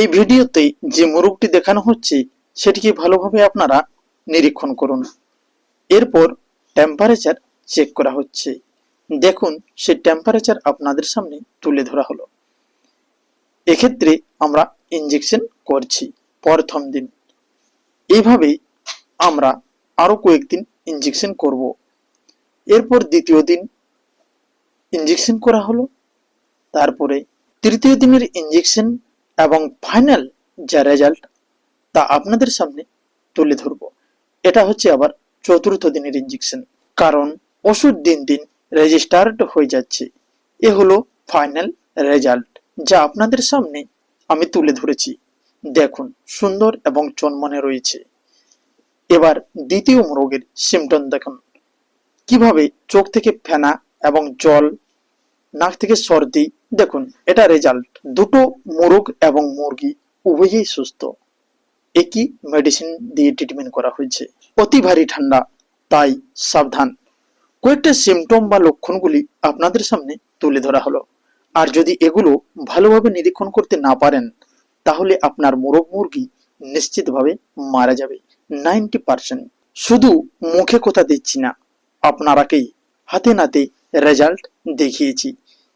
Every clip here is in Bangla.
এই ভিডিওতে যে মোরগটি দেখানো হচ্ছে সেটিকে ভালোভাবে আপনারা নিরীক্ষণ করুন। এরপর টেম্পারেচার চেক করা হচ্ছে। দেখুন সেই টেম্পারেচার আপনাদের সামনে তুলে ধরা হলো। এক্ষেত্রে আমরা ইনজেকশন করছি প্রথম দিন। এইভাবে আমরা আরো কয়েকদিন ইনজেকশন করব। এরপর দ্বিতীয় দিন ইনজেকশন করা হলো। তারপরে তৃতীয় দিনের ইনজেকশন এবং ফাইনাল যা রেজাল্ট তা আপনাদের সামনে তুলে ধরব। এটা হচ্ছে আবার চতুর্থ দিনের ইনজেকশন, কারণ ওষুধ দিন দিন রেজিস্টার্ড হয়ে যাচ্ছে। এ হলো ফাইনাল রেজাল্ট যা আপনাদের সামনে আমি তুলে ধরেছি। দেখুন সুন্দর এবং চনমনে রয়েছে। এবার দ্বিতীয় মোরগের সিমটম দেখুন, কিভাবে চোখ থেকে ফেনা এবং জল, নাক থেকে সর্দি। দেখুন এটা রেজাল্ট। দুটো মোরগ এবং মুরগি উভয়ই সুস্থ। একই মেডিসিন দিয়ে ট্রিটমেন্ট করা হয়েছে। অতি ভারী ঠান্ডা, তাই সাবধান। কয়েকটা সিমটম বা লক্ষণগুলি আপনাদের সামনে তুলে ধরা হলো। আর যদি এগুলো ভালোভাবে নিরীক্ষণ করতে না পারেন তাহলে আপনার মোরগ মুরগি নিশ্চিতভাবে মারা যাবে 90%। শুধু মুখে কথা দিচ্ছি না, আপনারাকেই হাতে নাতে রেজাল্ট দেখিয়েছি।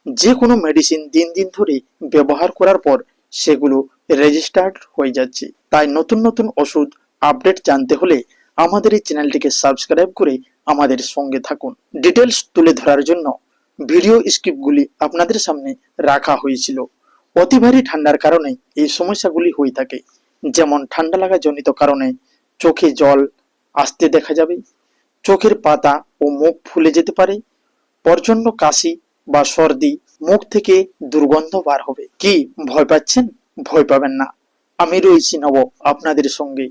যে কোনো মেডিসিন দিন দিন ধরে ব্যবহার করার পর সেগুলো রেজিস্টার্ড হয়ে যাচ্ছে। তাই নতুন নতুন ওষুধ আপডেট জানতে হলে আমাদের এই চ্যানেলটিকে সাবস্ক্রাইব করে আমাদের সঙ্গে থাকুন। ডিটেলস তুলে ধরার জন্য ভিডিও স্ক্রিপ্টগুলি আপনাদের সামনে রাখা হয়েছিল। অতি ভারী ঠান্ডার কারণে এই সমস্যাগুলি হয়ে থাকে, যেমন ঠান্ডা লাগা জনিত কারণে চোখে জল আসতে দেখা যাবে, চোখের পাতা ও মুখ ফুলে যেতে পারে, প্রচন্ড কাশি বা সর্দি, মুখ থেকে দুর্গন্ধ বার হবে। কি ভয় পাচ্ছেন? ভয় পাবেন না, আমি রয়েছি নব আপনাদের সঙ্গে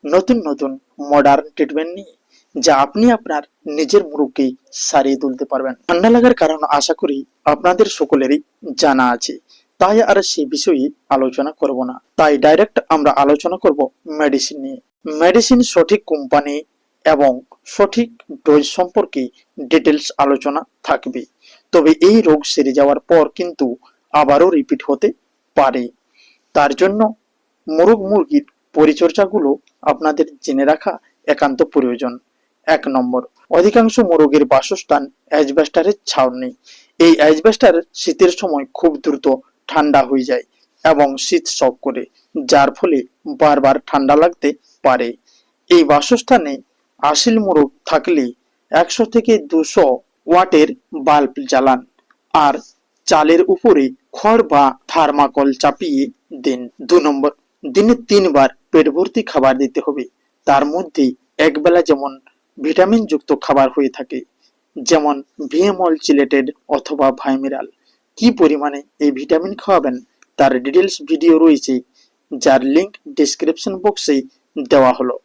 নতুন নতুন মডার্ন ট্রিটমেন্ট নিয়ে, যা আপনি আপনার নিজের মুরগকেই সারিয়ে তুলতে পারবেন। ঠান্ডা লাগার কারণ আশা করি আপনাদের সকলেরই জানা আছে, তাই আর সে বিষয়ে আলোচনা করব না। তাই ডাইরেক্ট আমরা আলোচনা করব মেডিসিন নিয়ে। মেডিসিন সঠিক কোম্পানি এবং সঠিক ডোজ সম্পর্কে ডিটেলস আলোচনা থাকবে। তবে এই রোগ সেরে যাওয়ার পর কিন্তু আবারও রিপিট হতে পারে। তার জন্য মোরগ মুরগির পরিচর্যাগুলো আপনাদের জেনে রাখা একান্ত প্রয়োজন। 1 নম্বর, অধিকাংশ মোরগের বাসস্থান অ্যাজবেস্টারের ছাউনি। এই অ্যাজবেস্টার শীতের সময় খুব দ্রুত ঠান্ডা হয়ে যায় এবং শীত শক করে, যার ফলে বারবার ঠান্ডা লাগতে পারে। এই বাসস্থানে আসিল মোরগ থাকলে 100 থেকে 200 ওয়াটের বাল্ব জ্বালান আর চালের উপরে খড় বা থার্মাকল চাপিয়ে দিন। 2 নম্বর, দিনে 3 বার পেট ভর্তি খাবার দিতে হবে। তার মধ্যে একবেলা যেমন ভিটামিন যুক্ত খাবার হয়ে থাকে, যেমন ভিএমল চিলেটেড অথবা ভাইমিরাল। কি পরিমাণে এই ভিটামিন খাওয়াবেন তার ডিটেলস ভিডিও রয়েছে, যার লিংক ডেসক্রিপশন বক্সে দেওয়া হলো।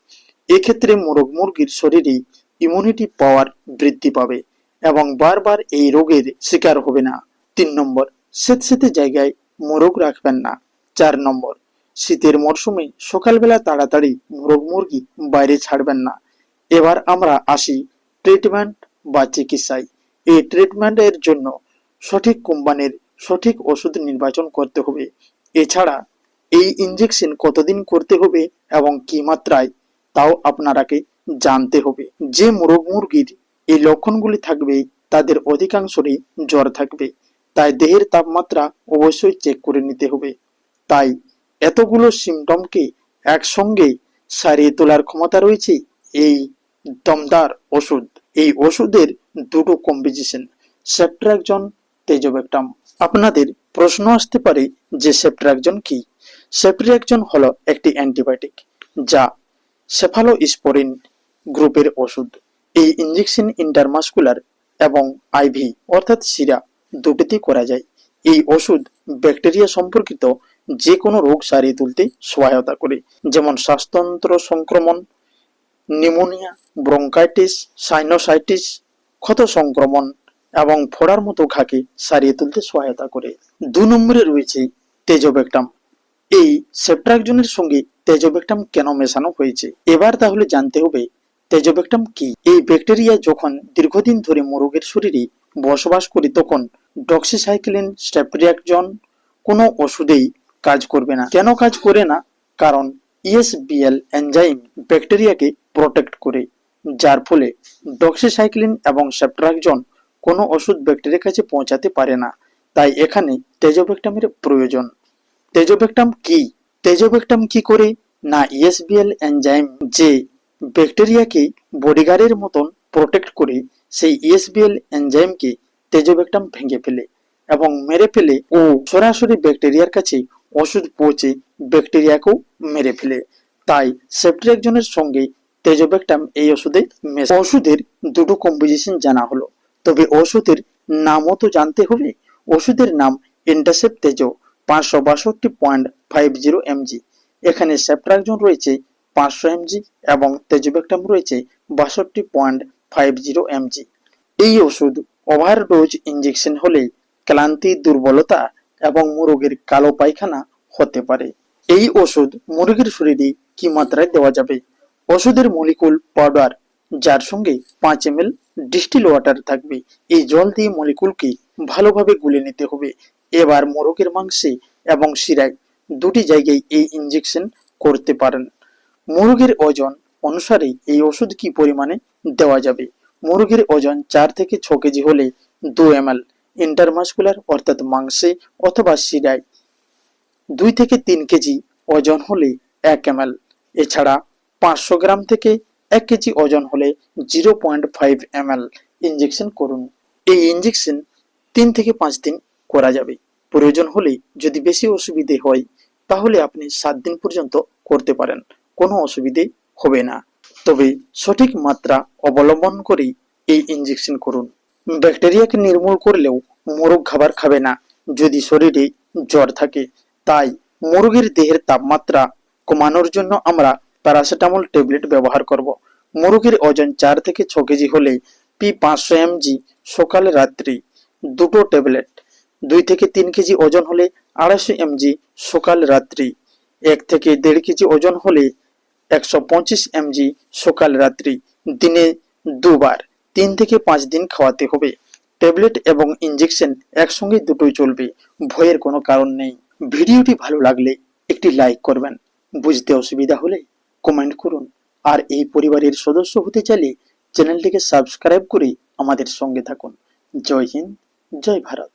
এক্ষেত্রে মোরগ মুরগির শরীরে ইমিউনিটি পাওয়ার বৃদ্ধি পাবে এবং বারবার এই রোগের শিকার হবে না। 3 নম্বর, স্যাঁতসেঁতে জায়গায় মোরগ রাখবেন না। 4 নম্বর, শীতের মরশুমে সকালবেলা তাড়াতাড়ি মোরগ মুরগি বাইরে ছাড়বেন না। এবার আমরা আসি ট্রিটমেন্ট বা চিকিৎসায়। এই ট্রিটমেন্টের জন্য সঠিক কোম্পানির সঠিক ওষুধ নির্বাচন করতে হবে। এছাড়া এই ইনজেকশন কতদিন করতে হবে এবং কি মাত্রায় তাও আপনারাকে জানতে হবে। যে মোরগ মুরগির এই লক্ষণগুলি থাকবে তাদের অধিকাংশরই জ্বর থাকবে, তাই দেহের তাপমাত্রা অবশ্যই চেক করে নিতে হবে। তাই এতগুলো সিমটমকে একসঙ্গে সারিয়ে তোলার ক্ষমতা রয়েছে এই দমদার ওষুধ। এই ওষুধের দুটো কম্বিনেশন, সেফট্রাকজন, তেজোবেক্টাম। আপনাদের প্রশ্ন আসতে পারে যে সেফট্রাকজন কি? সেফট্রাকজন হলো একটি অ্যান্টিবায়োটিক যা সেফালোস্পোরিন গ্রুপের ওষুধ। এই ইনজেকশন ইন্টারমাসকুলার এবং আইভি অর্থাৎ শিরা দুটিতেই করা যায়। এই ওষুধ ব্যাকটেরিয়া সম্পর্কিত যে কোনো রোগ সারিয়ে তুলতে সহায়তা করে, যেমন শ্বাসতন্ত্র সংক্রমণ, নিউমোনিয়া, ব্রঙ্কাইটিস, সাইনোসাইটিস, ক্ষত সংক্রমণ এবং ফোড়ার মতো ঘাকে সারিয়ে তুলতে সহায়তা করে। 2 নম্বরে রয়েছে তেজোবেক্টাম। এই সেফট্রাকজনের সঙ্গে তেজোবেক্টাম কেন মেশানো হয়েছে? এবার তাহলে জানতে হবে তেজোবেক্টাম কি। এই ব্যাকটেরিয়া যখন দীর্ঘদিন ধরে মোরগের শরীরে বসবাস করে তখন ডক্সিসাইক্লিন, সেফট্রাকজন কোনো ওষুধেই কাজ করবে না। কেন কাজ করে না? কারণ ইএসবিএল এনজাইম ব্যাকটেরিয়াকে প্রোটেক্ট করে, যার ফলে ডক্সিসাইক্লিন এবং সেফট্রাকজন কোনো ওষুধ ব্যাকটেরিয়ার কাছে পৌঁছাতে পারে না। তাই এখানে তেজোবেক্টামের প্রয়োজন। তেজোবেক্টাম কি? তেজোবেক্টাম কি করে না, ইএসবিএল এনজাইম যে ব্যাকটেরিয়াকে বডিগার্ডের মতন প্রোটেক্ট করে, সেই ইএসবিএল এনজাইমকে তেজোবেক্টাম ভেঙে ফেলে এবং মেরে ফেলে ও সরাসরি ব্যাকটেরিয়ার কাছে ওষুধ পৌঁছে ব্যাকটেরিয়াকেও মেরে ফেলে। তাই সেফট্রাকজনের সঙ্গে তেজোবেক্টাম এই ওষুধে মেশে। ওষুধের দুটো কম্পোজিশন জানা হলো, তবে ওষুধের নামও তো জানতে হবে। ওষুধের নাম ইন্টারসেপ্ট তেজো 562.50 mg। এখানে সেফট্রাকজন রয়েছে 500 mg এবং তেজোবেক্টাম রয়েছে 62.50 mg। এই ওষুধ ওভারডোজ ইনজেকশন হলে ক্লান্তি, দুর্বলতা এবং মুরগির কালো পায়খানা হতে পারে। এই ওষুধ মুরগির শরীরে কি মাত্রায় দেওয়া যাবে? ওষুধের মলিকুল পাউডার, যার সঙ্গে 5 ml ডিস্টিল ওয়াটার থাকবে। এই জল দিয়ে মলিকুলকে ভালোভাবে গুলে নিতে হবে। এবার মোরগের মাংসে এবং শিরায় দুটি জায়গায় এই ইনজেকশন করতে পারেন। মুরগির ওজন অনুসারে এই ওষুধ কি পরিমাণে দেওয়া যাবে? মুরগির ওজন 4 থেকে 6 কেজি হলে 2 ml ইন্টারমাসকুলার অর্থাৎ মাংসে অথবা শিরায়, 2 থেকে 3 কেজি ওজন হলে 1 ml। এছাড়া 500 গ্রাম থেকে 1 কেজি ওজন হলে 0.5 ml ইনজেকশন করুন। এই ইনজেকশন 3 থেকে 5 দিন করা যাবে। প্রয়োজন হলে যদি বেশি অসুবিধে হয় তাহলে আপনি 7 দিন পর্যন্ত করতে পারেন, কোনো অসুবিধে হবে না। তবে সঠিক মাত্রা অবলম্বন করে এই ইনজেকশন করুন। ব্যাকটেরিয়াকে নির্মূল করলেও মোরগ খাবার খাবে না যদি শরীরে জ্বর থাকে। তাই মুরগির দেহের তাপমাত্রা কমানোর জন্য আমরা প্যারাসিটামল ট্যাবলেট ব্যবহার করব। মুরগির ওজন 4 থেকে 6 কেজি হলে P500 mg সকাল রাত্রি 2 ট্যাবলেট। 2 থেকে 3 কেজি ওজন হলে 250 mg সকাল রাত্রি। 1 থেকে 1.5 কেজি ওজন হলে 125 mg সকাল রাত্রি, দিনে 2 বার 3 থেকে 5 দিন খাওয়াতে হবে। ট্যাবলেট এবং ইনজেকশন একসঙ্গে দুটোই চলবে, ভয়ের কোনো কারণ নেই। ভিডিওটি ভালো লাগলে একটি লাইক করবেন, বুঝতে অসুবিধা হলে কমেন্ট করুন, আর এই পরিবারের সদস্য হতে চাইলে চ্যানেলটিকে সাবস্ক্রাইব করে আমাদের সঙ্গে থাকুন। জয় হিন্দ, জয় ভারত।